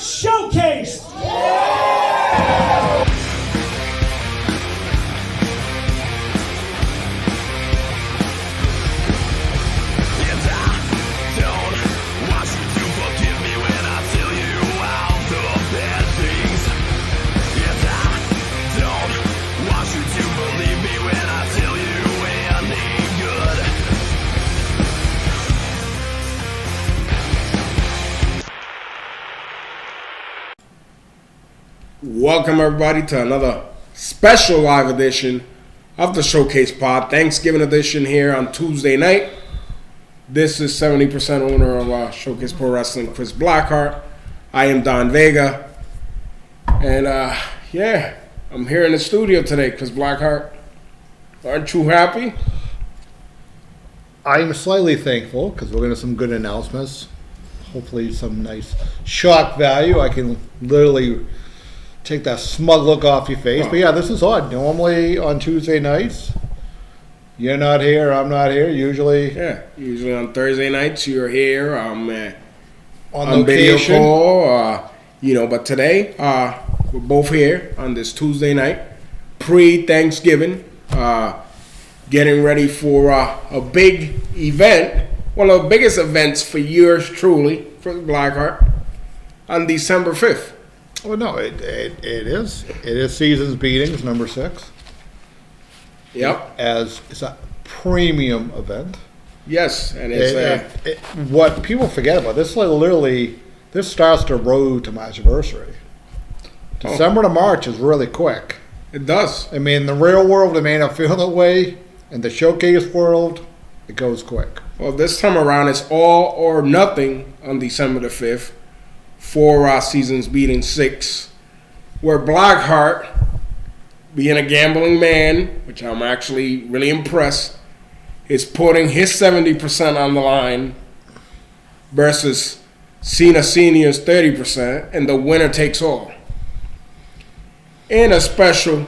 showcased. Welcome everybody to another special live edition of the Showcase Pod, Thanksgiving edition here on Tuesday night. This is 70% owner of Showcase Pro Wrestling, Chris Blackheart. I am Don Vega. And I'm here in the studio today, Chris Blackheart. Aren't you happy? I'm slightly thankful because we're going to have some good announcements. Hopefully some nice shock value. I can literally take that smug look off your face. But yeah, this is odd. Normally on Tuesday nights, you're not here, I'm not here. Usually on Thursday nights you're here on video call. But today we're both here on this Tuesday night, pre-Thanksgiving, getting ready for a big event, one of the biggest events for yours truly, for Blackheart, on December 5th. Well, no, it is. It is Seasons Beatings, number 6. Yep. As it's a premium event. Yes, and it's what people forget about this. This starts the road to my anniversary. December to March is really quick. It does. I mean, in the real world, it may not feel that way. In the showcase world, it goes quick. Well, this time around, it's all or nothing on December the 5th. For Seasons Beating 6, where Blackheart, being a gambling man, which I'm actually really impressed, is putting his 70% on the line versus Cena Senior's 30%, and the winner takes all. And a special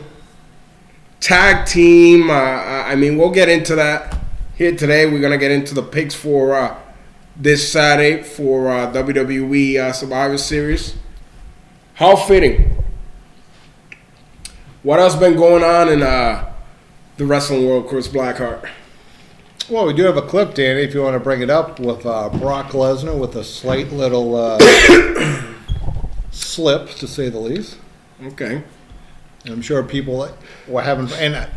tag team. We'll get into that here today. We're going to get into the picks for this Saturday for WWE Survivor Series. How fitting. What else been going on in the wrestling world, Chris Blackheart? Well, we do have a clip, Danny, if you want to bring it up, with Brock Lesnar with a slight little slip, to say the least. Okay. I'm sure people were having... And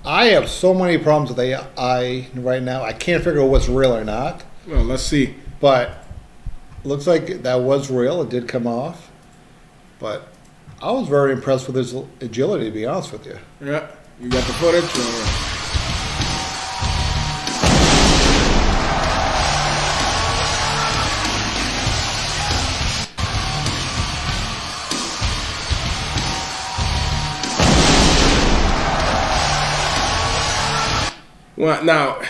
I have so many problems with AI right now. I can't figure out what's real or not. Well, let's see. But looks like that was real. It did come off. But I was very impressed with his agility, to be honest with you. Yeah. You got the footage? Well, now...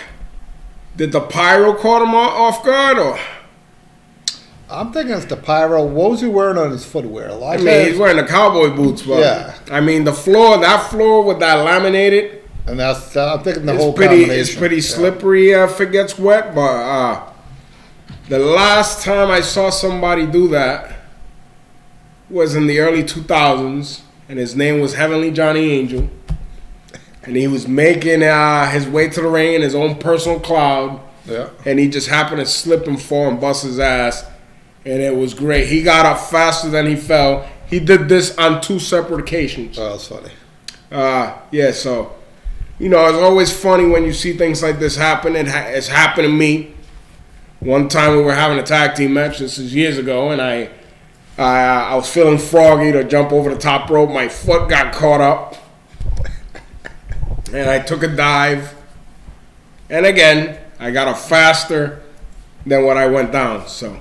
Did the pyro caught him off guard, or? I'm thinking it's the pyro. What was he wearing on his footwear? He's wearing the cowboy boots, but yeah. The floor with that laminated. And that's I'm thinking the whole combination. It's pretty slippery if it gets wet, but the last time I saw somebody do that was in the early 2000s, and his name was Heavenly Johnny Angel. And he was making his way to the ring in his own personal cloud. Yeah. And he just happened to slip and fall and bust his ass. And it was great. He got up faster than he fell. He did this on 2 separate occasions. Oh, that's funny. So, it's always funny when you see things like this happen. It's happened to me. One time we were having a tag team match. This is years ago. And I was feeling froggy to jump over the top rope. My foot got caught up. And I took a dive. And again, I got up faster than what I went down. So,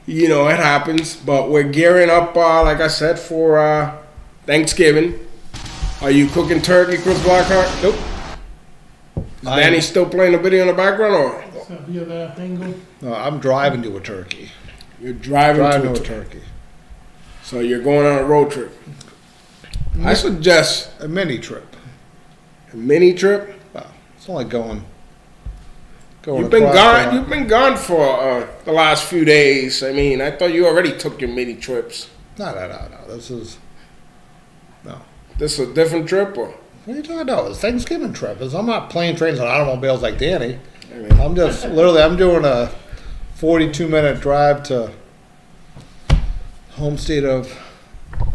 it happens. But we're gearing up, like I said, for Thanksgiving. Are you cooking turkey, Chris Blackheart? Nope. Is Danny still playing the video in the background? Or? No, I'm driving to a turkey. You're driving to a turkey. So you're going on a road trip. I suggest... A mini trip. A mini trip? Well, it's only going going You've been across gone. the- You've been gone for the last few days. I mean, I thought you already took your mini trips. No. This is no. This is a different trip, or What are you talking about? It's Thanksgiving trip. I'm not playing trains on automobiles like Danny. I mean, I'm just literally. I'm doing a 42-minute drive to home state of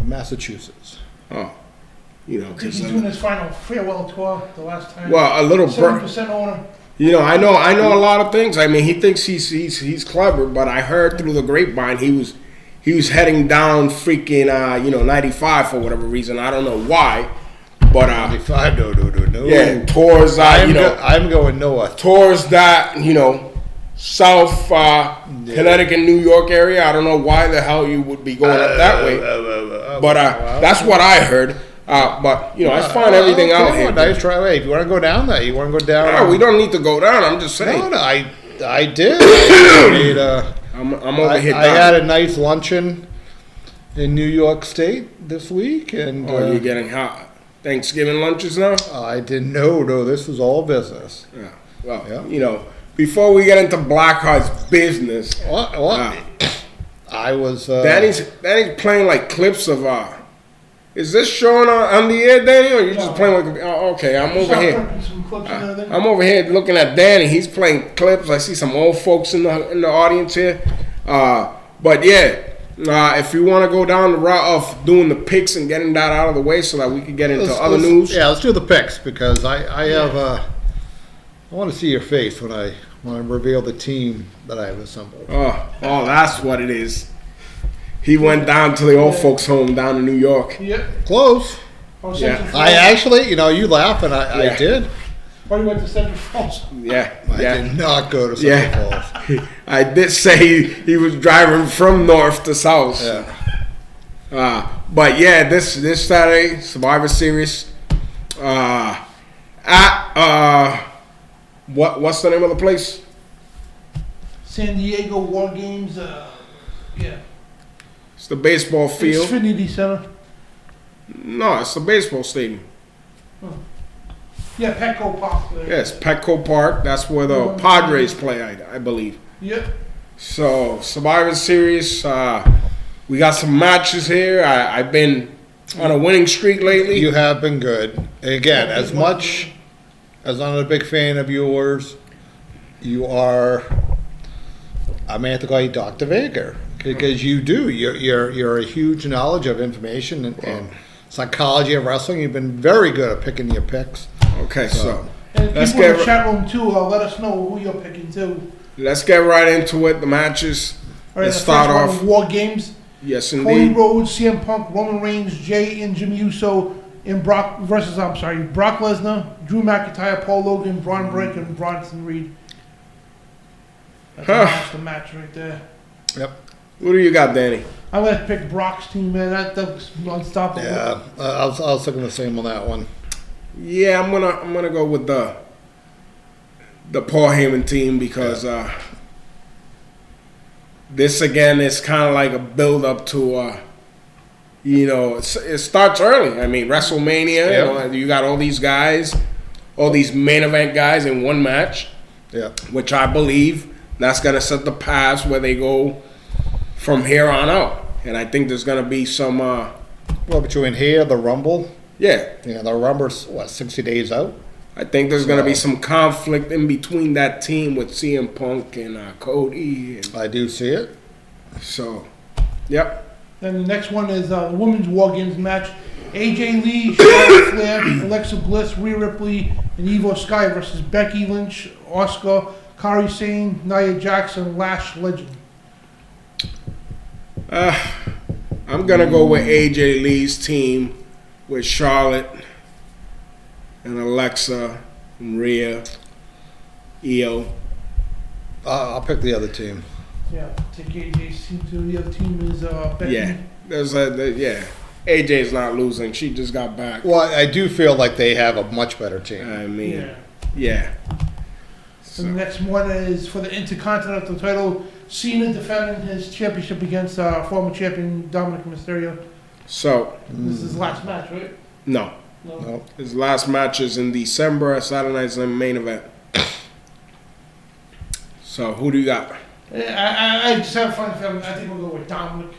Massachusetts. oh, you know, I think because he's doing his final farewell tour the last time. well, a little. 7% owner. You know, I know a lot of things. I mean, he thinks he's clever, but I heard through the grapevine he was heading down freaking 95 for whatever reason. I don't know why, but 95, no. yeah, towards I'm going north. towards that South Connecticut, New York area. I don't know why the hell you would be going up that way, but that's what I heard. But I find everything out here. Nice try. Wait, if you want to go down there, you want to go down. No, we don't need to go down. I'm just saying. No, I did. I made I'm over here. I had a nice luncheon in New York State this week, and Oh, you're getting hot. Thanksgiving lunches now? I didn't know. No, this was all business. Yeah. Well, Yeah. before we get into Blackheart's business, What? I was. Danny's playing like clips of. Is this showing on the air, Danny, or you just playing with? Oh, okay, I'm over Start here. printing some clips and everything. I'm over here looking at Danny. He's playing clips. I see some old folks in the audience here. But yeah, if you want to go down the route of doing the picks and getting that out of the way so that we can get into other news. Yeah, let's do the picks because I have. I want to see your face when I reveal the team that I have assembled. Oh, that's what it is. He went down to the old folks' home down in New York. Yep. Close. Oh, Yeah. Central I Falls. actually, you laugh, and I Yeah. did. Oh, you went to Central Falls. Yeah, I did not go to Yeah. Central Falls. I did say he was driving from north to south. Yeah. But yeah, this Saturday, Survivor Series. What's the name of the place? San Diego War Games. Yeah. It's the baseball field. Xfinity Center. No, it's the baseball stadium. Yeah, Petco Park. Yes, Petco Park. That's where the Padres play, I believe. Yep. So Survivor Series. We got some matches here. I've been on a winning streak lately. You have been good. And again, as much as I'm a big fan of yours, you are. I may have to call you Dr. Vega because you do. You're a huge knowledge of information and psychology of wrestling. You've been very good at picking your picks. Okay, so And Let's people in get- the chat room too, let us know who you're picking too. let's get right into it. The matches. All right, Let's the start first one off. was War Games. Yes, Cody indeed. Rhodes, CM Punk, Roman Reigns, Jay and Jimmy Uso in Brock Lesnar, Drew McIntyre, Paul Logan, Braun Breaker, and Bronson Reed. That's a monster match right there. Yep. What do you got, Danny? I'm gonna pick Brock's team, man. That's unstoppable. Yeah, I was thinking the same on that one. Yeah, I'm gonna go with the Paul Heyman team because this again is kind of like a build up to it starts early. I mean WrestleMania. You got all these guys, all these main event guys in one match, Yeah. which I believe that's gonna set the paths where they go from here on out. And I think there's gonna be some Well, between here, the Rumble, yeah. the Rumble's 60 days out. I think there's going to be some conflict in between that team with CM Punk and Cody. And I do see it. so, yep. Then the next one is the Women's War Games match. AJ Lee, Charlotte Flair, Alexa Bliss, Rhea Ripley, and Evo Sky versus Becky Lynch, Asuka, Kairi Sane, Nia Jackson, Lash Legend. I'm going to go with AJ Lee's team with Charlotte and Alexa and Rhea, Io. I'll pick the other team. Yeah, take AJ's team to the other team is Becky. Yeah. AJ's not losing. She just got back. Well, I do feel like they have a much better team. I mean, Yeah. yeah. And the next one is for the Intercontinental title. Cena defending his championship against former champion Dominic Mysterio. So, This is his last match, right? no. No. 'Nope. His last match is in December, Saturday night's main event. So who do you got? I just have a fun feeling. I think we'll go with Dominic.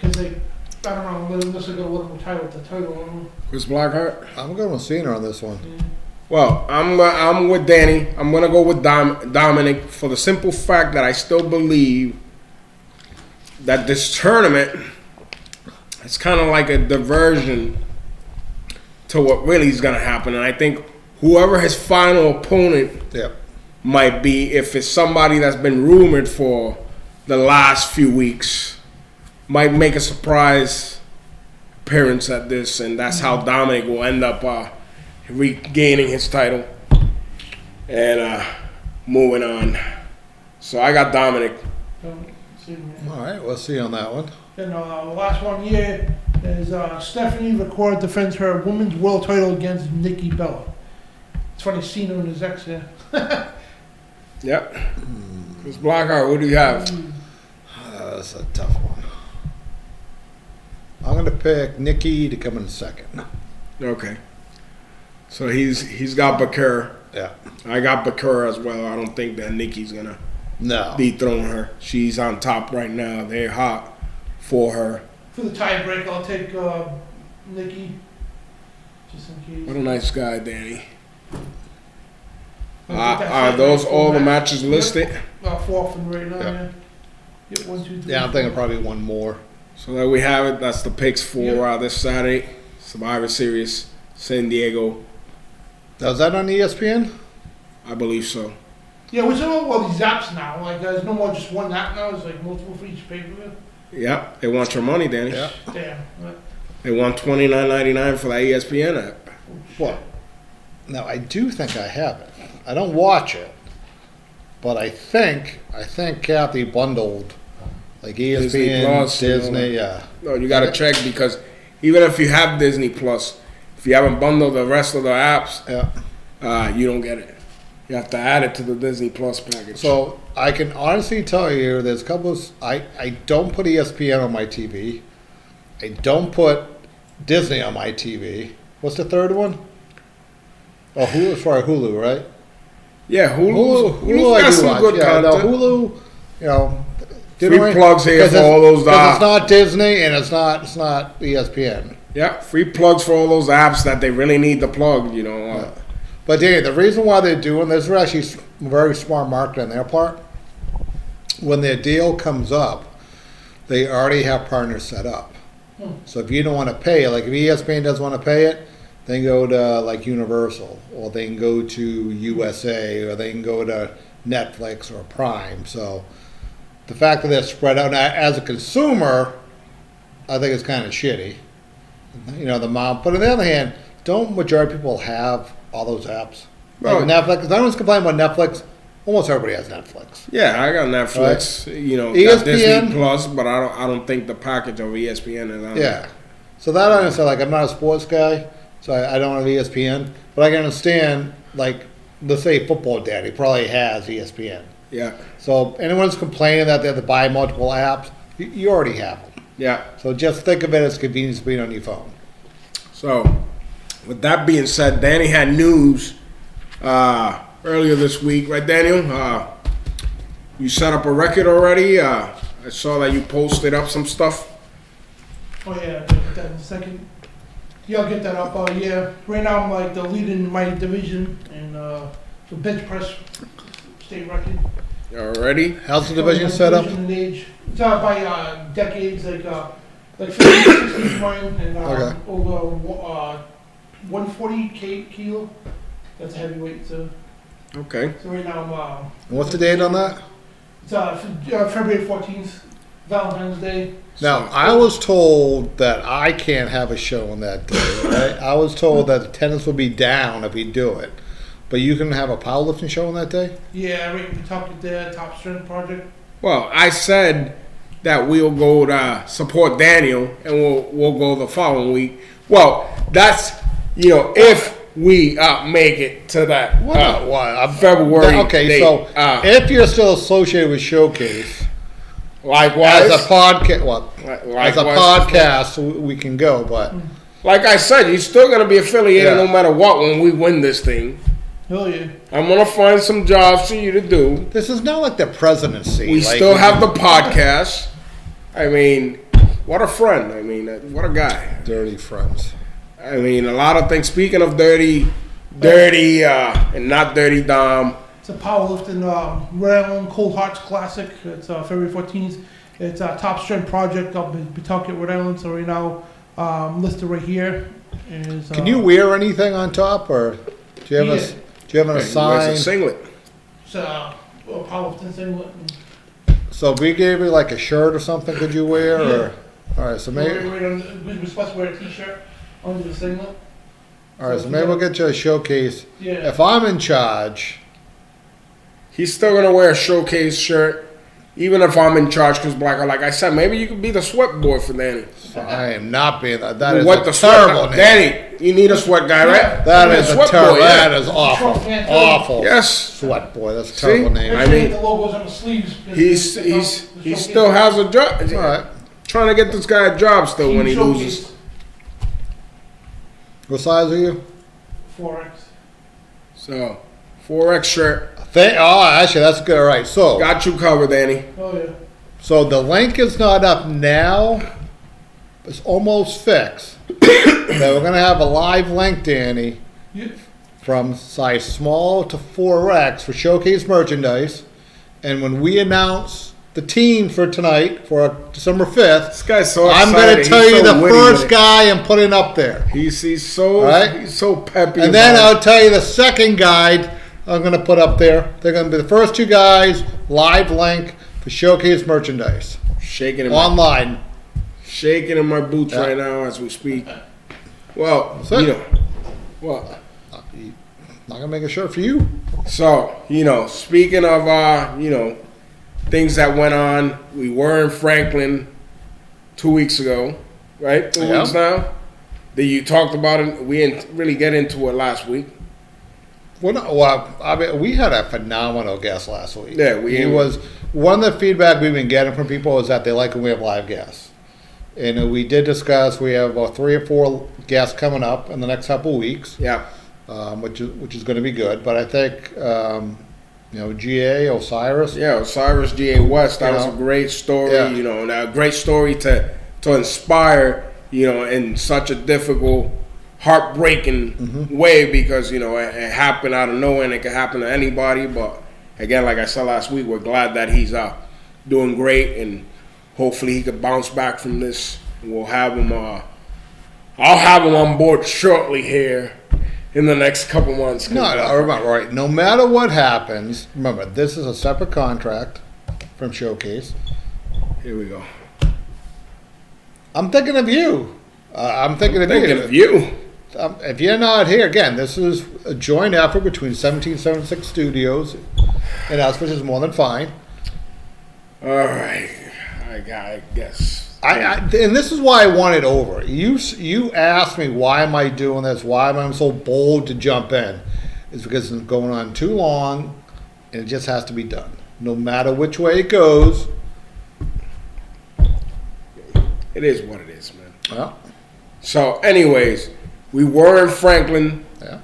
Because I don't know, unless they're going to let him retire with the title. Chris Blackheart? I'm going with Cena on this one. Yeah. Well, I'm with Danny. I'm going to go with Dominic for the simple fact that I still believe that this tournament is kind of like a diversion to what really is going to happen. And I think whoever his final opponent might be, if it's somebody that's been rumored for the last few weeks, might make a surprise appearance at this, and that's how Dominic will end up regaining his title and moving on. So I got Dominic. All right, we'll see on that one. And the last one here is Stephanie McCord defends her women's world title against Nikki Bella. It's funny seeing her and his ex here. Yep. Chris Blackheart, what do you have? That's a tough one. I'm going to pick Nikki to come in second. Okay. So he's got Bakura. Yeah. I got Bakura as well. I don't think that Nikki's going to dethrone her. She's on top right now. They're hot for her. For the tiebreak, I'll take Nikki. Just in case. What a nice guy, Danny. Are those all the matches listed? 4 from right now, yeah. Get 1, 2, 3. Yeah, I'm thinking probably one more. So there we have it. That's the picks for this Saturday. Survivor Series, San Diego. Is that on ESPN? I believe so. Yeah, we're talking about these apps now. Like, there's no more just one app now. It's like multiple for each pay-per-view. Yeah, they want your money, Danny. Yeah. Damn. They want $29.99 for that ESPN app. What? Now, I do think I have it. I don't watch it, but I think Kathy bundled like ESPN, Disney Plus, Disney, yeah. No, you got to check because even if you have Disney Plus, if you haven't bundled the rest of the apps, you don't get it. You have to add it to the Disney Plus package. So I can honestly tell you, there's a couple of, I don't put ESPN on my TV. I don't put Disney on my TV. What's the third one? Oh, Hulu, sorry, Hulu, right? Yeah, Hulu's Hulu got some good content. No, Hulu, free plugs here for all those. Because it's not Disney and it's not ESPN. Yeah, free plugs for all those apps that they really need to plug. But Danny, the reason why they're doing this is actually very smart marketing on their part. When their deal comes up, they already have partners set up. So if you don't want to pay, like if ESPN doesn't want to pay it, they can go to like Universal, or they can go to USA, or they can go to Netflix or Prime. So the fact that they're spread out, now, as a consumer, I think it's kind of shitty. The amount. But on the other hand, don't majority of people have all those apps? Like Netflix. I don't complain about Netflix. Almost everybody has Netflix. Yeah, I got Netflix. Right? Got Disney Plus, but I don't think the package of ESPN is on there. So that I understand. Like I'm not a sports guy, so I don't have ESPN. But I can understand, like, let's say Football Daddy probably has ESPN. Yeah. So anyone's complaining that they have to buy multiple apps, you already have them. Yeah. So just think of it as convenience being on your phone. So, with that being said, Danny had news earlier this week, right, Daniel? You set up a record already. I saw that you posted up some stuff. Oh yeah, I'll get that in a second. Yeah, I'll get that up. Right now I'm like the lead in my division and the bench press state record. Already? How's the division set up? Age. It's by decades, like 50, 60 mine and over 140 kilo. That's a heavyweight. So. Okay. So right now And what's the date on that? It's February 14th, Valentine's Day. Now, I was told that I can't have a show on that day. Right? I was told that attendance would be down if we do it. But you can have a powerlifting show on that day? Yeah, right. We talked with the Top Strength Project. Well, I said that we'll go to support Daniel and we'll go the following week. Well, that's, if we make it to that February date. So if you're still associated with Showcase, likewise, as a podcast, we can go. But like I said, you're still going to be affiliated no matter what when we win this thing. Hell yeah. I'm gonna find some jobs for you to do. This is not like the presidency. We like, still have the podcast. I mean, what a friend. I mean, what a guy. dirty friends. I mean, a lot of things. Speaking of dirty, and not dirty Dom. It's a powerlifting Rhode Island Cold Hearts Classic. It's February 14th. It's a top strength project up in Pawtucket, Rhode Island. So right now, listed right here is. Can you wear anything on top, or do you have Yeah. a do you have an He wears a assigned? singlet. It's a powerlifting singlet. So if we gave you like a shirt or something, could you wear? Yeah. Or all right, so maybe We're supposed to wear a t-shirt under the singlet. all right, so maybe we'll get you a showcase. Yeah. If I'm in charge, He's still gonna wear a showcase shirt, even if I'm in charge. Because Blackheart, like I said, maybe you could be the sweat boy for Danny. I am not being that. That is What a the terrible sweat? name. Danny, you need a sweat guy, right? That You need is a sweat terrible. boy, yeah. That is awful. Short man, too. Awful. Yes, Sweat boy. That's a See? terrible name. I Make sure mean, the logos on the sleeves. he still has a job. All right. Trying to get this guy a job still when he loses. What size are you? 4X. So, 4X shirt. Actually, that's good. All right. So, Got you covered, Danny. Oh yeah. so the link is not up now. It's almost fixed. Now we're gonna have a live link, Danny, Yeah. from size small to 4X for showcase merchandise. And when we announce the team for tonight, for December 5th, This guy's so I'm excited. going to tell He's you so the witty with first it. guy I'm putting up there. He's so Right? he's so peppy. And then about I'll tell you the second guide I'm going to put up there. They're going to be the first two guys, live link for showcase merchandise. it. shaking in Online. shaking in my boots Yeah. right now as we speak. Well, So- you know, well, Not going to make a shirt for you. so speaking of things that went on, we were in Franklin 2 weeks ago, right? 2 Yeah. weeks now. That you talked about it. We didn't really get into it last week. I mean, we had a phenomenal guest last week. Yeah, he was. One of the feedback we've been getting from people is that they like when we have live guests. And we did discuss we have about 3 or 4 guests coming up in the next couple of weeks, Yeah. which is going to be good. But I think GA Osiris. Yeah, Osiris G.A. West, that You was know, a great story, yeah. and a great story to inspire, in such a difficult, heartbreaking way because, it happened out of nowhere and it could happen to anybody. But again, like I said last week, we're glad that he's doing great and hopefully he could bounce back from this. We'll have him, I'll have him on board shortly here in the next couple months. No, remember, right. No matter what happens, remember, this is a separate contract from Showcase. Here we go. I'm thinking of you. I'm thinking of Thinking you. of you. If you're not here, again, this is a joint effort between 1776 Studios and us, which is more than fine. All right. I guess. And this is why I want it over. You asked me, why am I doing this? Why am I so bold to jump in? It's because it's going on too long, and it just has to be done. No matter which way it goes. It is what it is, man. Well, So, anyways, we were in Franklin yeah.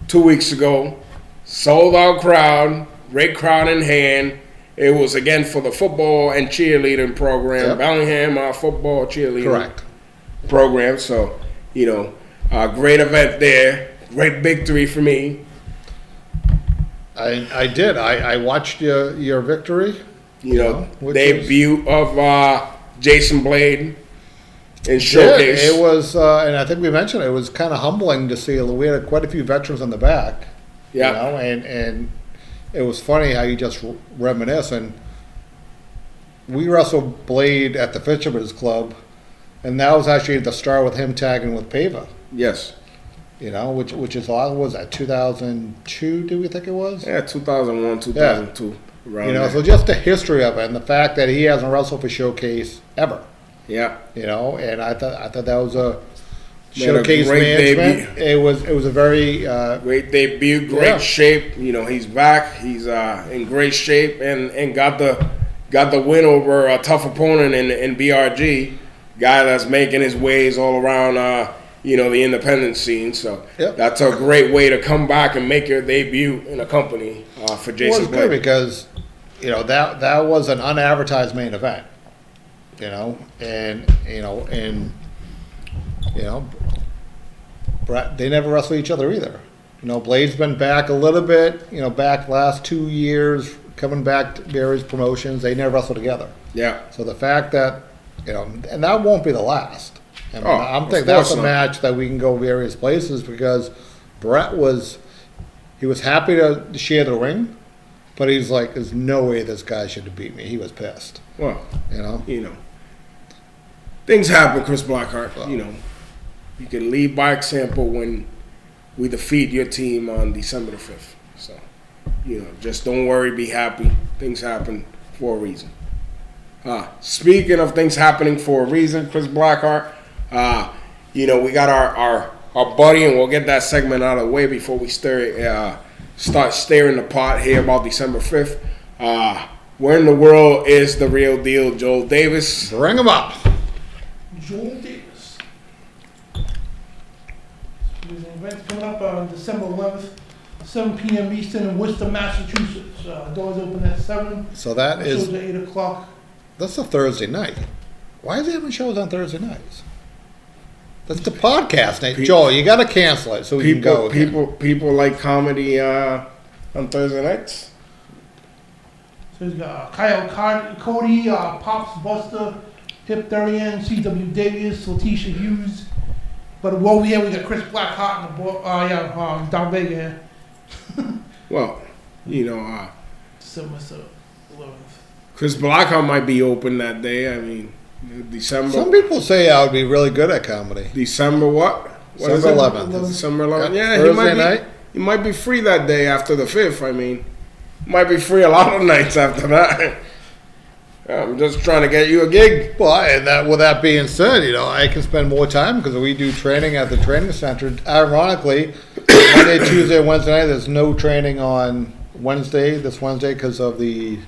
2 weeks ago. Sold out crowd, great crowd in hand. It was again for the football and cheerleading program, Yep. Bellingham football cheerleading Correct. program. So, great event there. Great victory for me. I did. I watched your victory. Which Debut of Jason Blade in Showcase. Yeah, it was, and I think we mentioned it was kind of humbling to see. We had quite a few veterans on the back. Yeah. And it was funny how you just reminisce. And we wrestled Blade at the Fisherman's Club, and that was actually the start with him tagging with Pava. Yes. Which is what was that, 2002? Do we think it was? Yeah, 2001, 2002. Around there. So just the history of it and the fact that he hasn't wrestled for Showcase ever. Yeah. And I thought that was a Man, a Showcase great management. It was a very Great debut, great Yeah. shape. He's back. He's in great shape and got the win over a tough opponent in BRG. Guy that's making his ways all around the independent scene. So Yep. that's a great way to come back and make your debut in a company for Well, Jason it's good Blake. because, that was an unadvertised main event. Brett, they never wrestle each other either. Blade's been back a little bit, back last 2 years, coming back to various promotions. They never wrestle together. Yeah. So the fact that, and that won't be the last. And Oh, I'm of thinking that's course a not. match that we can go various places because Brett was happy to share the ring, but he's like, there's no way this guy should have beat me. He was pissed. Well, You know? things happen, Chris Blackheart. You can lead by example when we defeat your team on December the 5th. So, just don't worry, be happy. Things happen for a reason. Speaking of things happening for a reason, Chris Blackheart, we got our buddy, and we'll get that segment out of the way before we start stirring the pot here about December 5th. Where in the world is the real deal, Joel Davis? Bring him up. Joel Davis. There's an event coming up on December 11th, 7 p.m. Eastern in Worcester, Massachusetts. Doors open at 7. So that Shows is, at 8 o'clock. that's a Thursday night. Why is he having shows on Thursday nights? That's the podcast night. Joel, you got to cancel it so we can go again. People like comedy on Thursday nights. So he's got Kyle Cody, Pops Buster, Hip Durian, C.W. Davis, Letitia Hughes. But over here we got Chris Blackheart and the boy, down Vega here. Well, December 11th. Chris Blackheart might be open that day. I mean, December. Some people say I would be really good at comedy. December what? What is December it? 11th. December 11th. Yeah, Yeah, Thursday night. He might be free that day after the 5th. I mean, might be free a lot of nights after that. I'm just trying to get you a gig. Well, and with that being said, I can spend more time because we do training at the training center. Ironically, Monday, Tuesday, Wednesday night, there's no training on this Wednesday because of being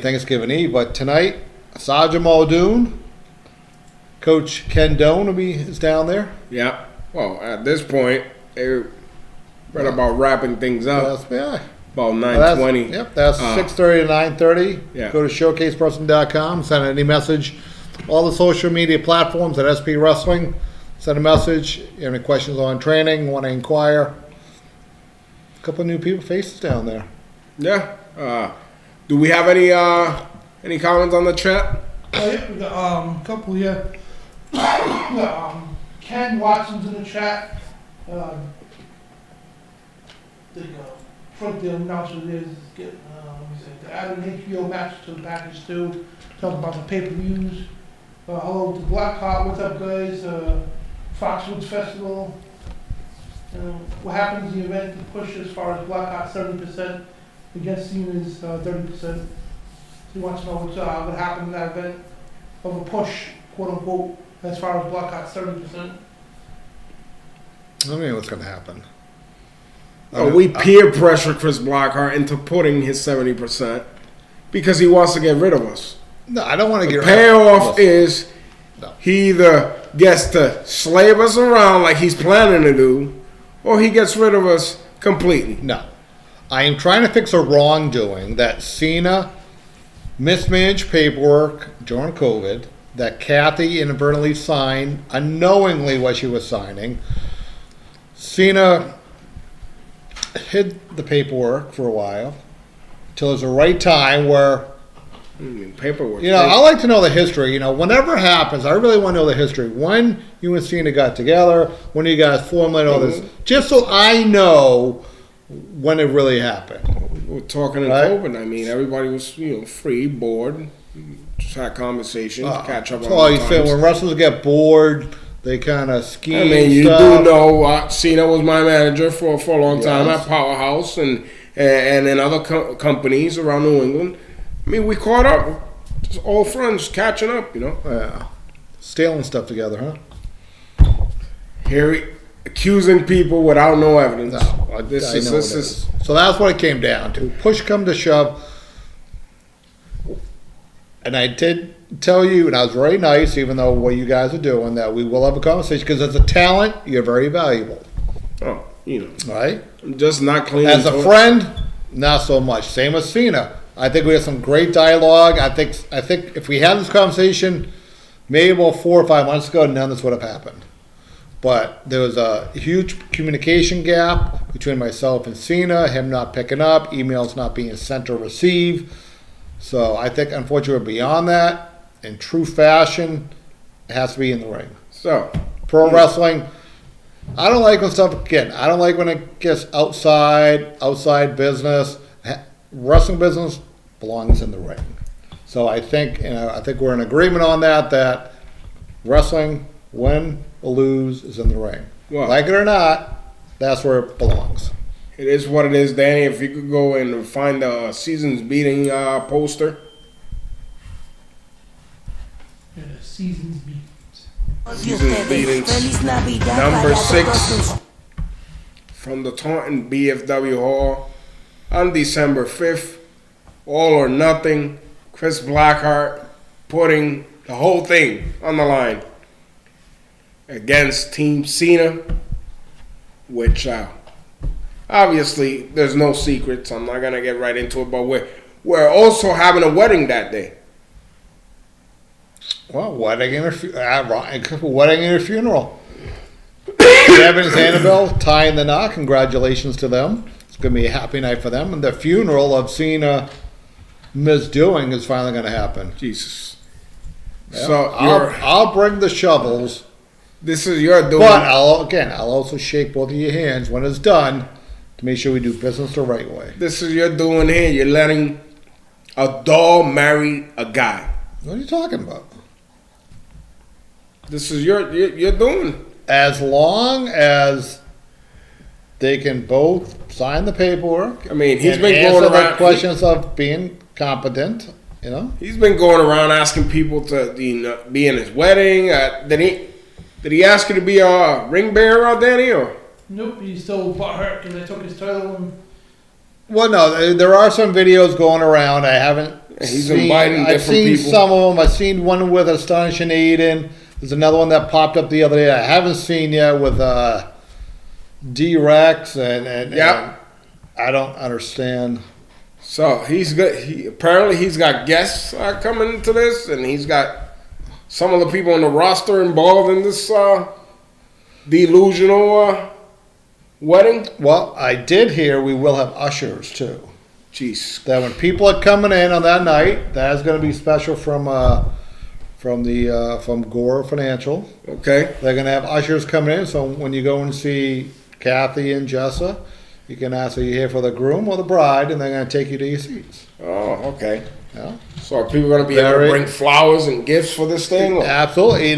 Thanksgiving Eve. But tonight, Sergeant Muldoon, Coach Ken Doan is down there. Yeah. Well, at this point, they're right about wrapping things up. Yeah. About That's 9:20. Yep, that's 6:30 to 9:30. Yeah. Go to showcaseperson.com, send any message. All the social media platforms at SP Wrestling. Send a message. You have any questions on training, want to inquire. A couple of new faces down there. Yeah. Do we have any comments on the chat? Oh yeah, we got a couple here. We got Ken Watson's in the chat. The announcement is to add an HBO match to the package too. Talk about the pay-per-views. Hello to Blackheart. What's up, guys? Foxwoods Festival. What happens in the event to push as far as Blackheart 70%, against Cena's 30%. He wants to know what happened in that event of a push, quote unquote, as far as Blackheart 70%. I mean, what's going to happen? We peer pressure Chris Blackheart into putting his 70% because he wants to get rid of us. No, I don't want to The get payoff is No. he either gets to slave us around like he's planning to do, or he gets rid of us completely. No. I am trying to fix a wrongdoing that Cena mismanaged paperwork during COVID, that Kathy inadvertently signed unknowingly what she was signing. Cena hid the paperwork for a while till there's a right time where, Paperwork. I like to know the history. Whenever it happens, I really want to know the history. When you and Cena got together, when you guys formulated all this, just so I know when it really happened. We're talking in Right. open. I mean, everybody was free, bored, just had conversations, catch up on Oh, you the feel times. when wrestlers get bored, they kind of scheme I mean, you stuff. do know Cena was my manager for a long time Yes. at Powerhouse and in other companies around New England. I mean, we caught up, just old friends catching up. Yeah. Stealing stuff together, huh? Here, accusing people without no evidence. No, I know This what it is is. So that's what it came down to. Push come to shove. And I did tell you, and I was very nice, even though what you guys are doing, that we will have a conversation, because as a talent, you're very valuable. Oh, Right? I'm just not clean. As a friend, not so much. Same with Cena. I think we had some great dialogue. I think if we had this conversation maybe about 4 or 5 months ago, none of this would have happened. But there was a huge communication gap between myself and Cena, him not picking up, emails not being sent or received. So I think, unfortunately, we're beyond that. In true fashion, it has to be in the ring. So, Pro wrestling, I don't like when I don't like when it gets outside business. Wrestling business belongs in the ring. So I think we're in agreement on that wrestling, win or lose, is in the ring. Well, like it or not, that's where it belongs. it is what it is, Danny. If you could go and find the season's beating poster. Yeah, seasons beat. Season's beatings. Number 6 from the Taunton BFW Hall on December 5th. All or nothing. Chris Blackheart putting the whole thing on the line against Team Cena, which obviously there's no secrets. I'm not gonna get right into it, but we're also having a wedding that day. Well, wedding and a funeral. Evans and Annabelle tying the knot. Congratulations to them. It's going to be a happy night for them. And the funeral of Cena misdoing is finally going to happen. Jesus. Yeah. So I'll bring the shovels. This is your doing. But I'll also shake both of your hands when it's done to make sure we do business the right way. This is your doing here. You're letting a doll marry a guy. What are you talking about? This is your doing. As long as they can both sign the paperwork. I mean, he's and been answer going around the questions of being competent. He's been going around asking people to be in his wedding. Did he ask you to be a ring bearer, Danny? Or? Nope, he's still butthurt because I took his title and Well, no, there are some videos going around. I haven't. He's inviting different people. I've seen some of them. I've seen one with Astonishing Aiden. There's another one that popped up the other day. I haven't seen yet with D-Rex and I don't understand. So he's good. Apparently he's got guests coming to this, and he's got some of the people on the roster involved in this delusional wedding. Well, I did hear we will have ushers too. Jeez. That when people are coming in on that night, that is going to be special from Gore Financial. Okay. They're going to have ushers coming in, so when you go and see Kathy and Jessa, you can ask, are you here for the groom or the bride, and they're going to take you to your seats. Oh, okay. Yeah. So are people going to be able to bring flowers and gifts for this thing? Or? Absolutely.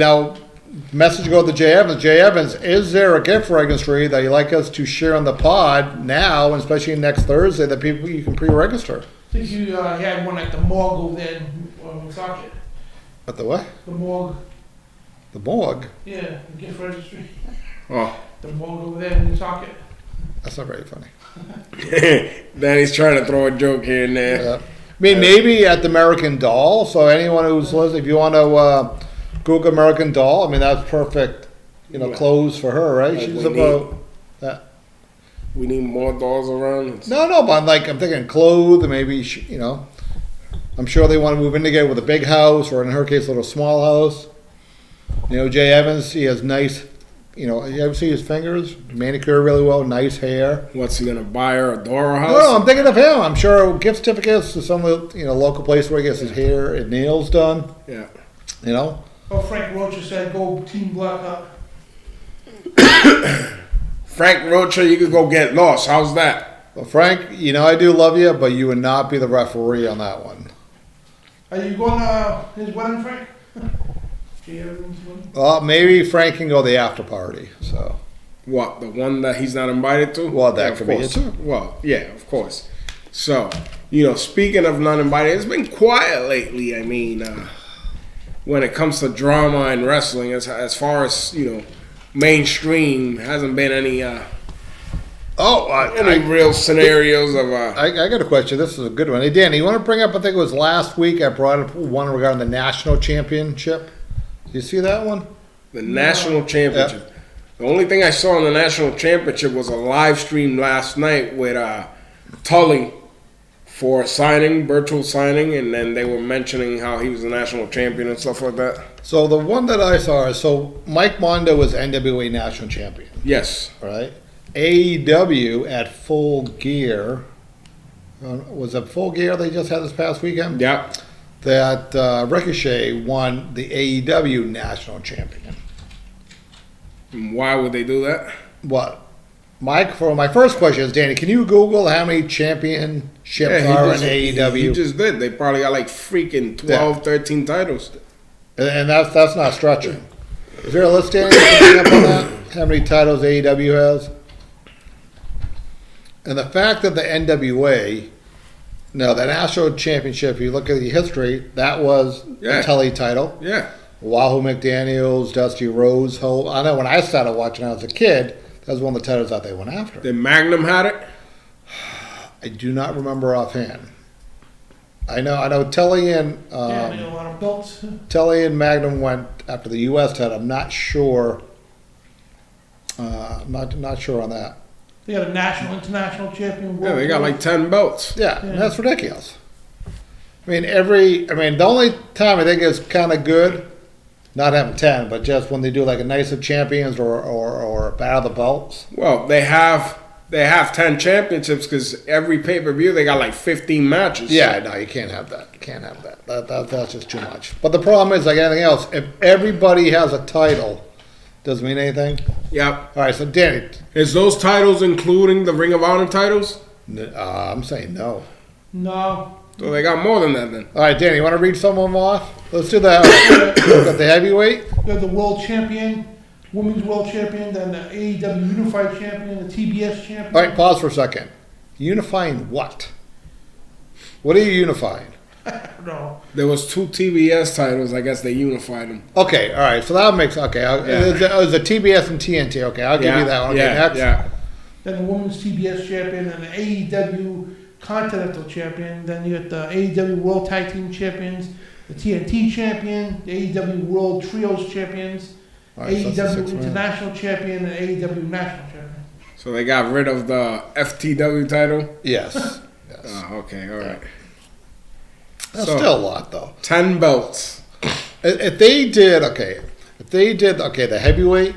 Message go to Jay Evans. Jay Evans, is there a gift registry that you'd like us to share on the pod now, and especially next Thursday, that people you can pre-register? I think you had one at the morgue over there in Woonsocket. At the what? The morgue. The morgue? Yeah, the gift registry. Oh. The morgue over there in Woonsocket. That's not very funny. Danny's trying to throw a joke here and there. I mean, maybe at the American Doll. So anyone who's listening, if you want to Google American Doll, I mean, that's perfect, clothes for her, right? Like She's about that. We need more dolls around. No, but I'm thinking clothes, and maybe, I'm sure they want to move in together with a big house, or in her case, a little small house. Jay Evans, he has nice, you ever see his fingers? Manicure really well, nice hair. What's he going to buy her, a Dora house? No, I'm thinking of him. I'm sure gift certificates to some of the, local place where he gets his hair and nails done. Yeah. Oh, Frank Rocha said go Team Blackheart. Frank Rocha, you could go get lost. How's that? Well, Frank, I do love you, but you would not be the referee on that one. Are you going to his wedding, Frank? Jay Evans' wedding? Well, maybe Frank can go the after party. So. What, the one that he's not invited to? Well, that could be it too. Well, yeah, of course. So, speaking of not invited, it's been quiet lately. I mean, when it comes to drama and wrestling, as far as mainstream, hasn't been any Oh, Any real scenarios of I got a question. This is a good one. Hey, Danny, you want to bring up, I think it was last week, I brought up one regarding the national championship. Did you see that one? the national championship? The only thing I saw in the national championship was a live stream last night with Tully for signing, virtual signing, and then they were mentioning how he was the national champion and stuff like that. So the one that I saw is, so Mike Mondo was NWA national champion, Yes. right? AEW at Full Gear. Was it Full Gear they just had this past weekend? Yeah. That Ricochet won the AEW national champion. And why would they do that? What? Mike, for my first question is, Danny, can you Google how many championships are in AEW? He just did. They probably got like freaking 12, 13 titles. And that's not stretching. Is there a list, Danny, you can bring up on that? How many titles AEW has? And the fact that the NWA, no, the national championship, if you look at the history, that was Yeah. a Tully title. Yeah. Wahoo McDaniels, Dusty Rose, I know when I started watching when I was a kid, that was one of the titles that they went after. Then Magnum had it. I do not remember offhand. I know Tully and Yeah, they got a lot of belts. Tully and Magnum went after the U.S. title. I'm not sure. Not sure on that. They got a national, international champion. Yeah, they got like 10 belts. Yeah, that's ridiculous. I mean, the only time I think it's kind of good, not having 10, but just when they do like a Nights of Champions or a Battle of the Belts. Well, they have 10 championships because every pay-per-view they got like 15 matches. Yeah, no, you can't have that. You can't have that. That's just too much. But the problem is, like anything else, if everybody has a title, doesn't mean anything. Yep. All right, so Danny, Is those titles including the Ring of Honor titles? I'm saying no. No. So they got more than that then. All right, Danny, you want to read some of them off? Let's do that. Got the heavyweight. You have the world champion, women's world champion, then the AEW unified champion, the TBS champion. All right, pause for a second. Unifying what? What are you unifying? No. There was 2 TBS titles. I guess they unified them. Okay, all right, so that makes, okay. It was the TBS and TNT. Okay, I'll give you that one. Okay, next. Yeah. Then the women's TBS champion, and the AEW Continental champion. Then you got the AEW World Tag Team champions, the TNT champion, the AEW World Trios champions, All right, so that's the AEW 6 man. International champion, and AEW National champion. So they got rid of the FTW title. Yes. Yes. Oh, okay, all right. That's So- still a lot, though. 10 belts. If they did the heavyweight,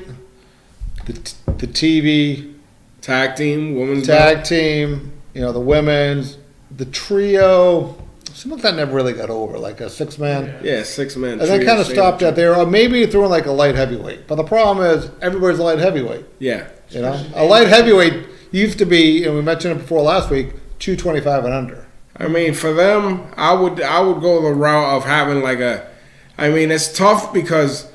the TV, Tag team, women's belt. tag team, the women's, the trio, some of that never really got over, like a 6-man. Yeah, 6-man. And they trio, kind of same stopped trio. at there, or maybe throwing like a light heavyweight. But the problem is, everybody's a light heavyweight. Yeah. A light heavyweight used to be, and we mentioned it before last week, 225 and under. I mean, for them, I would go the route of having like it's tough because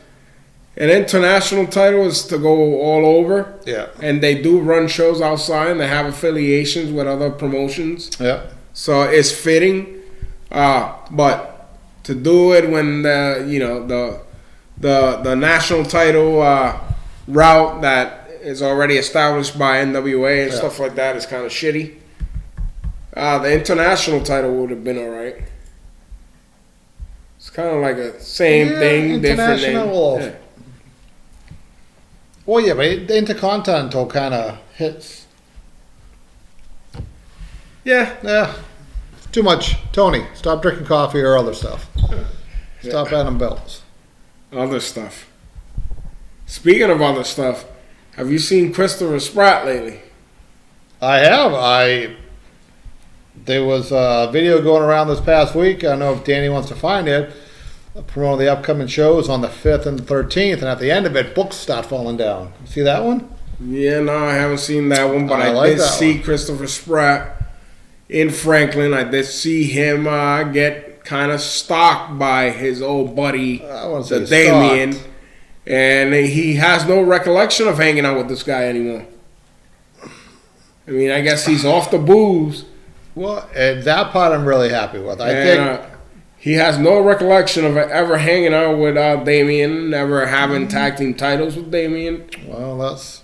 an international title is to go all over, Yeah. and they do run shows outside, and they have affiliations with other promotions, Yeah. so it's fitting. But to do it when the national title route that is already established by NWA and stuff like that is kind of shitty. The international title would have been all right. It's kind of like a same thing, different name. international. Yeah. Well, yeah, but the Intercontinental kind of hits. Yeah. Too much. Tony, stop drinking coffee or other stuff. Stop adding belts. Other stuff. Speaking of other stuff, have you seen Christopher Spratt lately? I have. There was a video going around this past week. I don't know if Danny wants to find it. Promoting the upcoming shows on the 5th and 13th, and at the end of it, books start falling down. You see that one? Yeah, no, I haven't seen that one, but I I like did that see one. Christopher Spratt in Franklin. I did see him get kind of stalked by his old buddy, I want to the say Damien, stalked. and he has no recollection of hanging out with this guy anymore. I mean, I guess he's off the booze. Well, and that part I'm really happy with. I And, think. he has no recollection of ever hanging out with Damien, never having tag team titles with Damien. Well, that's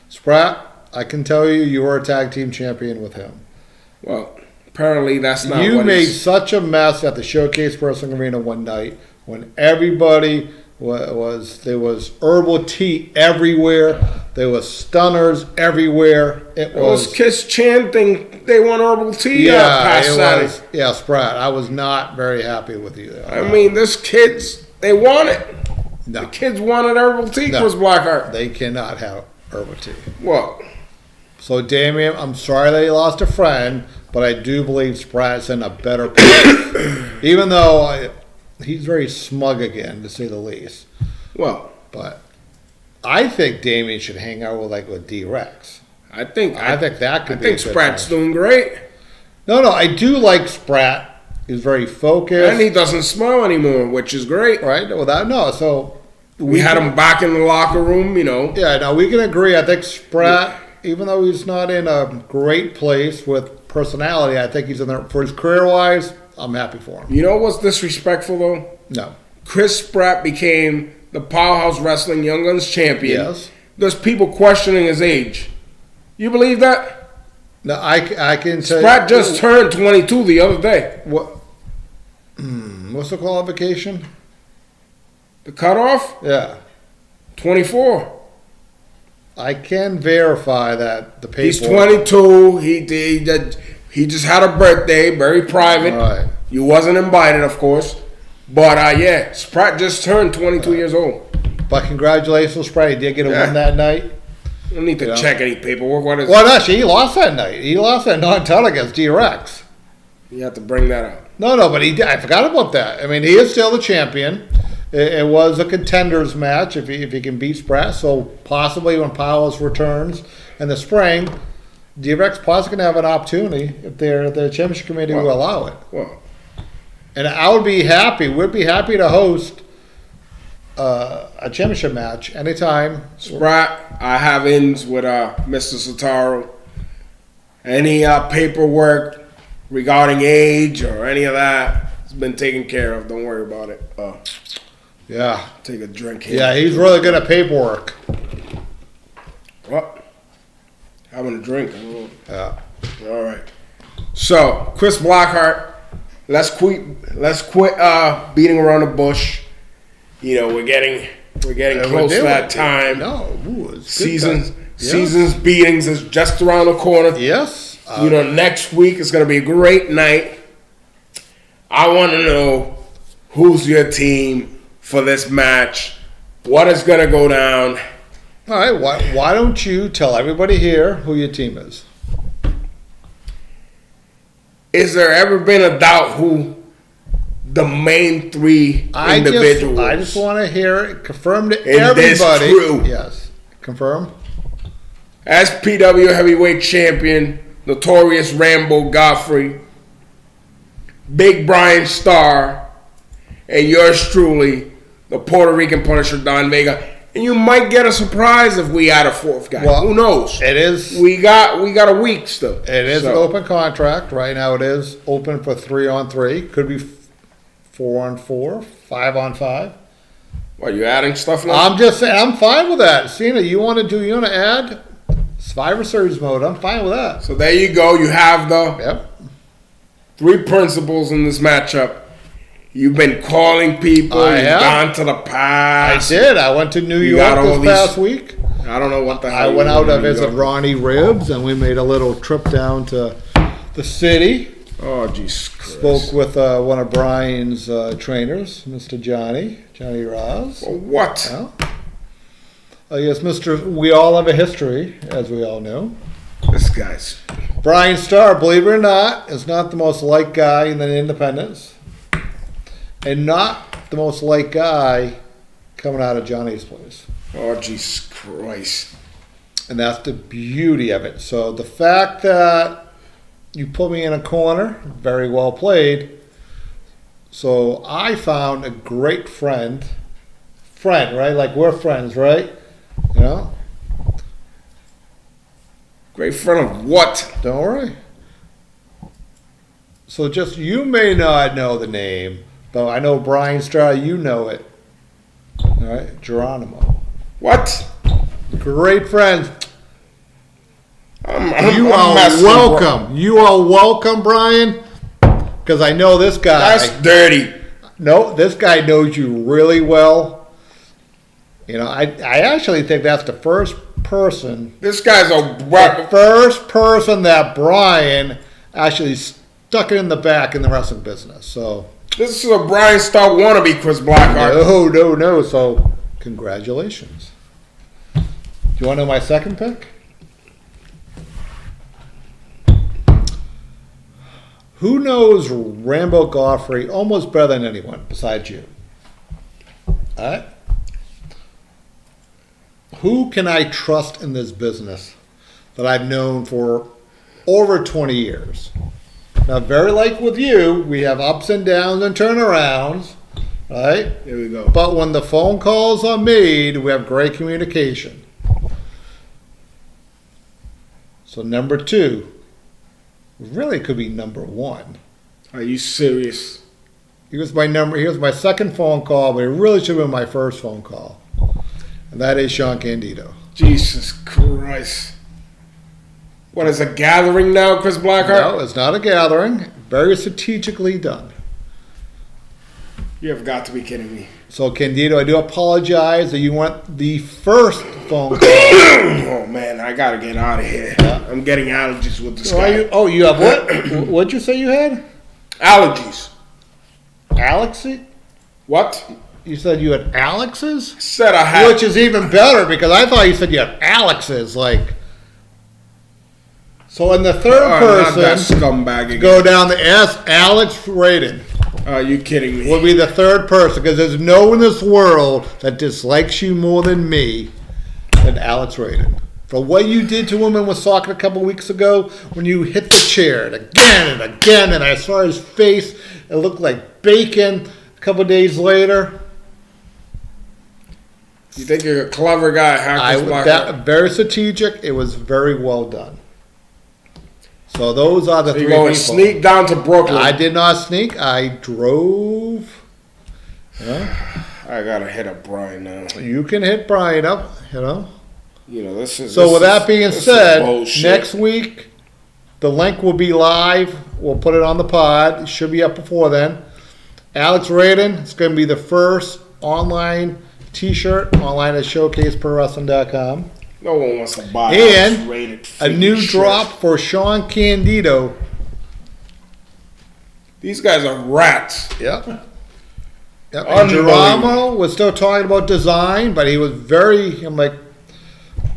Spratt. I can tell you were a tag team champion with him. Well, apparently that's not You what made he's... such a mess at the Showcase Wrestling Arena one night when everybody was there was herbal tea everywhere. There was stunners everywhere. It Those kids chanting they want herbal tea past Saturday. Yeah, Sprat. I was not very happy with you there. I mean, this kids, they want it. No. The kids wanted herbal tea, No. Chris Blackheart. They cannot have herbal tea. What? So, Damien, I'm sorry that you lost a friend, but I do believe Sprat's in a better place. Even though he's very smug again, to say the least. Well, But I think Damien should hang out with D-Rex. I think that could be a good Sprat's time. doing great. No, I do like Sprat. He's very focused. And he doesn't smile anymore, which is great. Right? So We had him back in the locker room, you know. Yeah, no, we can agree. I think Sprat, even though he's not in a great place with personality, I think he's in there for his career-wise. I'm happy for him. You know what's disrespectful, though? No. Chris Spratt became the Powerhouse Wrestling Young Guns champion. Yes. There's people questioning his age. You believe that? No, I can tell Spratt just turned 22 the other day. What's the qualification? The cutoff? Yeah. 24. I can verify that the paper. He's 22. He just had a birthday, very private. Right. You wasn't invited, of course. But yeah, Spratt just turned 22 years old. But congratulations, Sprat. He did get a win that night. You don't need to Yeah. check any paperwork. What is Well, actually, he lost that night. He lost that non-title against D-Rex. You have to bring that up. No, but he did. I forgot about that. I mean, he is still the champion. It was a contenders match if he can beat Sprat. So possibly when Powers returns in the spring, D-Rex possibly going to have an opportunity if the championship committee will allow it. Well, And I would be happy. We'd be happy to host a championship match anytime. Spratt, I have ins with Mr. Sotaro. Any paperwork regarding age or any of that has been taken care of. Don't worry about it. Yeah. Take a drink here. Yeah, he's really good at paperwork. What? Having a drink. Yeah. All right. So, Chris Blackheart, let's quit beating around the bush. You know, we're getting close to that time. No, it's Seasons good time. seasons beatings is just around the corner. Yes. Next week is going to be a great night. I want to know who's your team for this match. What is going to go down? All right. Why don't you tell everybody here who your team is? Is there ever been a doubt who the main three individuals? I just want to hear it confirmed to In everybody. this crew. Yes. Confirm. As PW Heavyweight Champion, Notorious Rambo Godfrey, Big Brian Starr, and yours truly, the Puerto Rican Punisher Don Vega. And you might get a surprise if we add a fourth guy. Well, who knows? It is. We got a week still. It is an open contract right now. It is open for 3-on-3. Could be 4-on-4, 5-on-5. What, you adding stuff now? I'm just saying. I'm fine with that. Cena, you want to add Survivor Series mode? I'm fine with that. So there you go. You have the Yep. three principals in this matchup. You've been calling people. I You've have. gone to the I past. did. I went to New You York got all this these- past week. I don't know what the hell. I went you out did to in New visit York. Ronnie Ribs, and we made a little trip down to the city. Oh, Jesus Christ. Spoke with one of Brian's trainers, Mr. Johnny Ross. For what? Well, yes, we all have a history, as we all know. This guy's. Brian Starr, believe it or not, is not the most liked guy in the independents. And not the most liked guy coming out of Johnny's place. Oh, Jesus Christ. And that's the beauty of it. So the fact that you put me in a corner, very well played. So I found a great friend, right? Like we're friends, right? You know? Great friend of what? Don't worry. So just, you may not know the name, but I know Brian Starr, you know it. All right? Geronimo. What? Great friends. You are welcome. You are welcome, Brian. Because I know this guy. That's dirty. No, this guy knows you really well. You know, I actually think that's the first person. This guy's The first person that Brian actually stuck it in the back in the wrestling business. So This is a Brian Starr wannabe, Chris Blackheart. no. So congratulations. Do you want to know my second pick? Who knows Rambo Godfrey almost better than anyone besides you? All right. Who can I trust in this business that I've known for over 20 years? Now, very like with you, we have ups and downs and turnarounds, right? Here we go. But when the phone calls are made, we have great communication. So number 2 really could be number 1. Are you serious? Here's my second phone call, but it really should have been my first phone call. And that is Sean Candido. Jesus Christ. What is a gathering now, Chris Blackheart? No, it's not a gathering. Very strategically done. You have got to be kidding me. So, Candido, I do apologize that you want the first phone call. Oh, man, I got to get out of here. Yeah. I'm getting allergies with this Why guy. you have what? What'd you say you had? Allergies. Alexi? What? You said you had Alex's? Said I had. Which is even better because I thought you said you had Alex's. Like, so in the third Not that person, scumbag again. go down the S. Alex Raiden Are you kidding me? will be the third person because there's no one in this world that dislikes you more than me than Alex Raiden. For what you did to him in Woonsocket a couple weeks ago when you hit the chair again and again, and I saw his face, it looked like bacon. A couple days later, You think you're a clever guy, huh, Chris Blackheart? very strategic. It was very well done. So those are the So three you're going people. to sneak down to Brooklyn. I did not sneak. I drove. I got to hit up Brian now. You can hit Brian up, you know. You know, this is... So this with that is- being this is said, bullshit. next week, the link will be live. We'll put it on the pod. It should be up before then. Alex Raiden, it's going to be the first online T-shirt online at showcaseprowrestling.com. No one wants to buy And rated a new shirt. drop for Sean Candido. These guys are rats. Yep. And Unbelievable. Geronimo was still talking about design, but he was I'm like,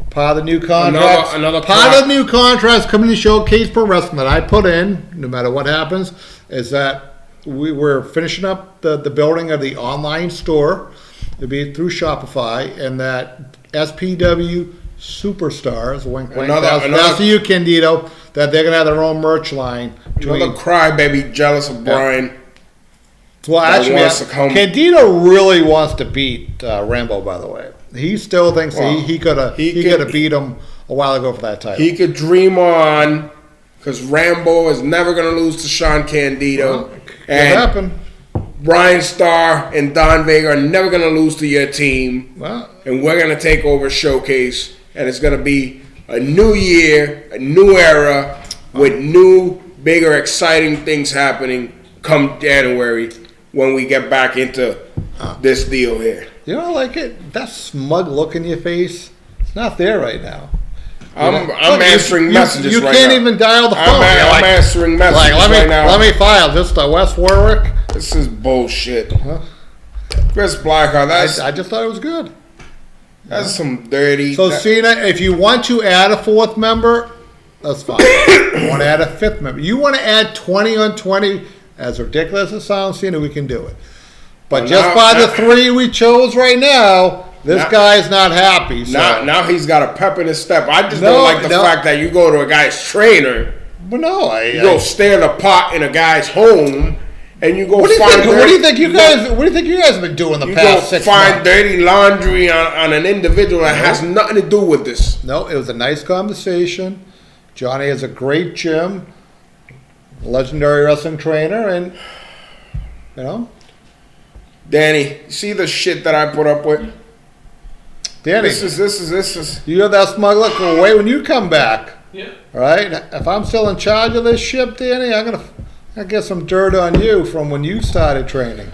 part of the new contract. Another part of the new contracts coming to Showcase Pro Wrestling that I put in, no matter what happens, is that we're finishing up the building of the online store. It'll be through Shopify, and that SPW Superstars, wink, wink, that's you, Candido, that they're going to have their own merch line. Another crybaby jealous of Brian. Well, actually, wants to come. Candido really wants to beat Rambo, by the way. He still thinks he could have beat him a while ago for that title. He could dream on, because Rambo is never going to lose to Sean Candido. It happened. Brian Starr and Don Vega are never going to lose to your team. Well, And we're going to take over Showcase. And it's going to be a new year, a new era, with new, bigger, exciting things happening come January when we get back into this deal here. you don't like it? That smug look in your face, it's not there right now. I'm answering messages right now. You can't even dial the phone. I'm answering messages right now. Let me file. Just West Warwick. This is bullshit. Huh? Chris Blackheart, I just thought it was good. that's some dirty... So, Cena, if you want to add a fourth member, that's fine. You want to add a fifth member. You want to add 20 on 20, as ridiculous as it sounds, Cena, we can do it. But the three we chose right now, this guy's not happy. So. Now he's got a pep in his step. I just don't like the fact that you go to a guy's trainer, But no, you go stare at a pot in a guy's home, and you go What do you think you guys have been doing the past 6 months? find dirty laundry on an individual that has nothing to do with this. No, it was a nice conversation. Johnny has a great gym, legendary wrestling trainer, and you know, Danny, see the shit that I put up with? Danny, This is. you have that smug look away when you come back. Yeah. All right. If I'm still in charge of this ship, Danny, I'm gonna get some dirt on you from when you started training.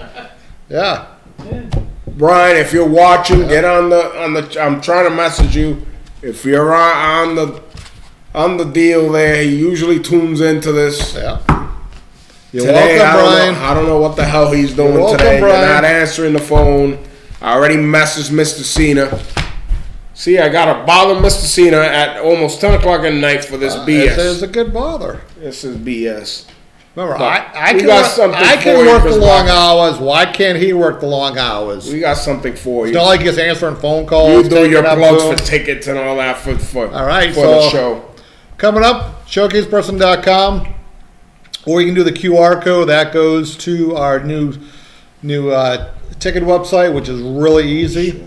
Yeah. Brian, if you're watching, get on the. I'm trying to message you. If you're on the deal there, he usually tunes into this. Yeah. You're Today, welcome, Brian. I don't know what the hell he's doing You're welcome, today. Brian. You're not answering the phone. I already messaged Mr. Cena. See, I gotta bother Mr. Cena at almost 10 o'clock at night for this BS. This is a good bother. This is BS. Remember, But I we can got work, something I for can you, work Chris the long Blackheart. hours. Why can't he work the long hours? We got something for It's you. not like he's answering phone calls. You do taking your up plugs Zoom. for tickets and all that for All right, for so the show. coming up, showcaseperson.com, or you can do the QR code that goes to our new ticket website, which is really easy.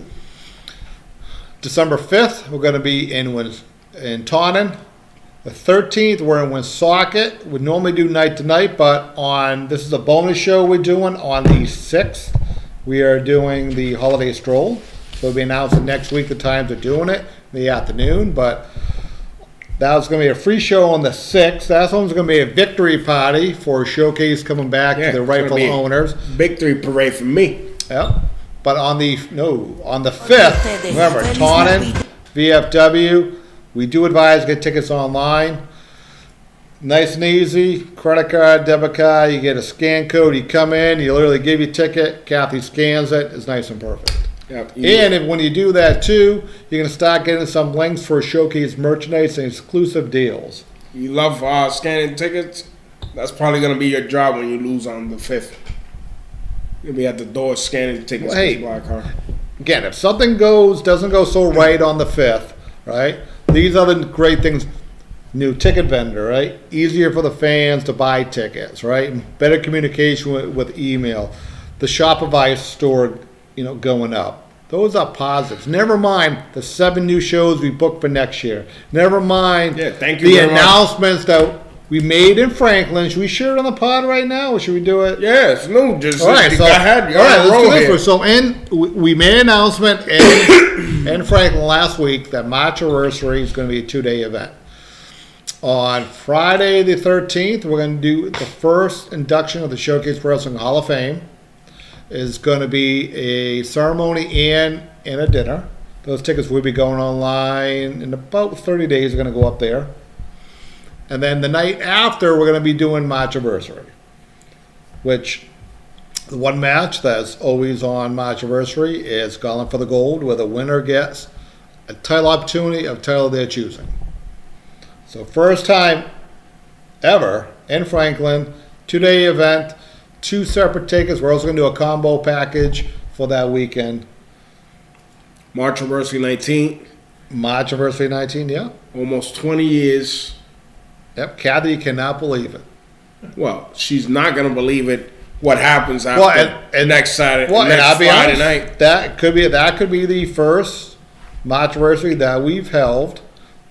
December 5th, we're going to be in Taunton. The 13th, we're in Woonsocket. We normally do night to night, but this is a bonus show we're doing on the 6th. We are doing the holiday stroll. So we'll be announcing next week the times we're doing it in the afternoon, but that's going to be a free show on the 6th. That's one's going to be a victory party for Showcase coming back Yeah, to the it's gonna rightful be a owners. Victory parade for me. Yep. But on the 5th, remember, Taunton, VFW, we do advise get tickets online. Nice and easy, credit card, debit card, you get a scan code, you come in, you literally give your ticket, Kathy scans it, it's nice and perfect. Yep. And when you do that too, you're going to start getting some links for Showcase merchandise and exclusive deals. You love scanning tickets? That's probably going to be your job when you lose on the 5th. You'll be at the door scanning tickets Well, hey. with Blackheart. Again, if something doesn't go so right on the 5th, right? These are the great things. New ticket vendor, right? Easier for the fans to buy tickets, right? Better communication with email. The Shopify store, going up. Those are positives. Never mind the 7 new shows we booked for next year. Never mind Thank you the very much. announcements that we made in Franklin. Should we share it on the pod right now, or should we do it? Yes, no, just All right, go so ahead. You're all right, on a let's roll do this here. one. So we made an announcement in Franklin last week that March anniversary is going to be a 2-day event. On Friday the 13th, we're going to do the first induction of the Showcase Wrestling Hall of Fame. Is going to be a ceremony and a dinner. Those tickets will be going online in about 30 days. We're going to go up there. And then the night after, we're going to be doing March anniversary, which the one match that's always on March anniversary is Gauntlet for the Gold, where the winner gets a title opportunity of title they're choosing. So first time ever in Franklin, 2-day event, 2 separate tickets. We're also going to do a combo package for that weekend. March anniversary 19, March anniversary 19, yeah. almost 20 years. Yep, Kathy cannot believe it. Well, she's not going to believe it. What happens after and next Saturday, Well, and next I'll be Friday honest, night? that could be the first March anniversary that we've held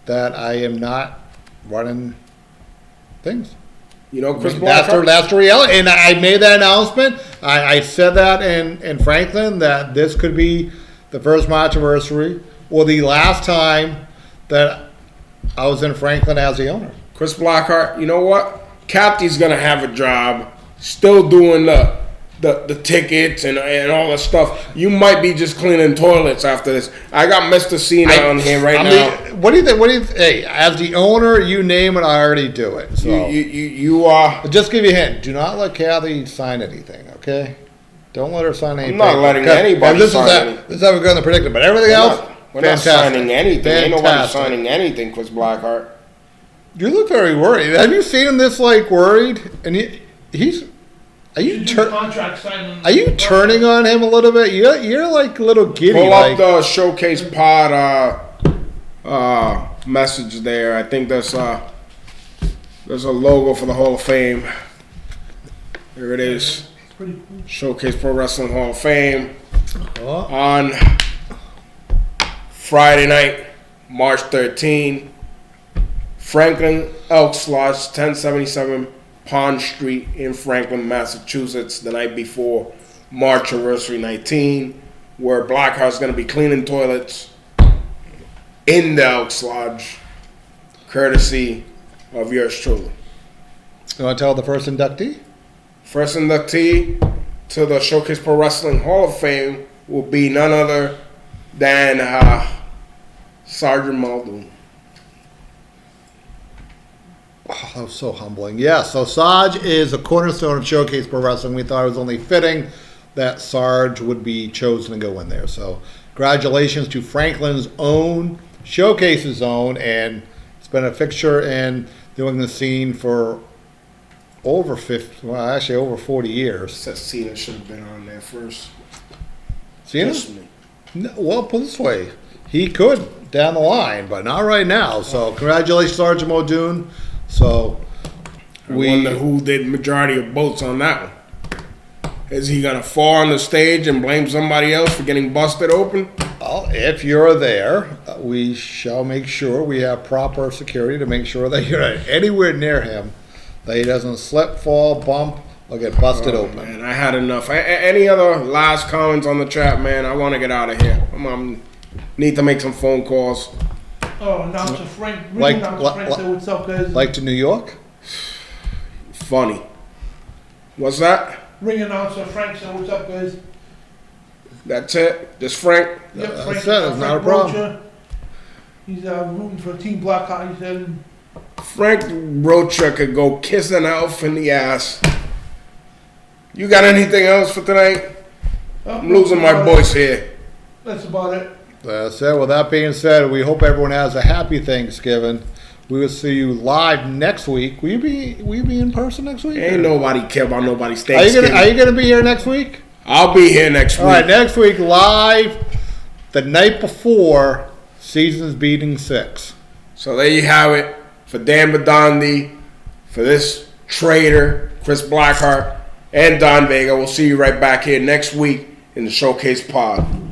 that I am not running things. Chris That's Blackheart. the reality. And I made that announcement. I said that in Franklin that this could be the first March anniversary or the last time that I was in Franklin as the owner. Chris Blackheart, you know what? Kathy's going to have a job still doing the tickets and all that stuff. You might be just cleaning toilets after this. I got Mr. Cena on here right now. What do you think? Hey, as the owner, you name it, I already do it. So You are. just give you a hint. Do not let Kathy sign anything, okay? Don't let her sign anything. I'm not letting anybody sign anything. This is how we're going to predict it. But everything else, We're not signing anything. Ain't nobody Fantastic. signing anything, Chris Blackheart. You look very worried. Have you seen him this worried? And he's. Are you Contract signing. Are you turning on him a little bit? You're like a little giddy. Pull up the Showcase Pod message there. I think there's a logo for the Hall of Fame. There it is. Pretty cool. Showcase Pro Wrestling Hall of Fame Oh, on Friday night, March 13. Franklin Elks Lodge, 1077 Pond Street in Franklin, Massachusetts, the night before March anniversary 19, where Blackheart's going to be cleaning toilets in the Elks Lodge, courtesy of yours truly. You want to tell the first inductee? First inductee to the Showcase Pro Wrestling Hall of Fame will be none other than Sergeant Muldoon. Oh, that was so humbling. Yeah, so Sarge is a cornerstone of Showcase Pro Wrestling. We thought it was only fitting that Sarge would be chosen to go in there. So congratulations to Franklin's own, Showcase's own, and it's been a fixture in doing the scene for over 40 years. Said Cena should have been on there first. Cena? Just me. No, well, put it this way. He could down the line, but not right now. So congratulations, Sergeant Muldoon. So I wonder who did majority of votes on that one. Is he gonna fall on the stage and blame somebody else for getting busted open? Well, if you're there, we shall make sure we have proper security to make sure that you're not anywhere near him, that he doesn't slip, fall, bump, or get busted open. Man, I had enough. Any other last comments on the chat, man? I want to get out of here. I'm need to make some phone calls. Oh, announcer Frank. Like- Announcer Frank said, "What's up, guys?" Like to New York? Funny. What's that? Ring announcer Frank said, "What's up, guys?" That's it? Just Frank? Yep, That's Frank. it, it's not a problem. Rocha. He's rooting for Team Blackheart. He said, Frank Rocha could go kiss an elf in the ass. You got anything else for tonight? oh, I'm losing my voice here. That's about it. That's it. With that being said, we hope everyone has a happy Thanksgiving. We will see you live next week. Will you be in person next week? Ain't nobody care about nobody's Are Thanksgiving. you gonna be here next week? I'll be here next week. All right, next week live, the night before Seasons Beating 6. So there you have it. For Dan Badondi, for this traitor, Chris Blackheart, and Don Vega. We'll see you right back here next week in the Showcase Pod.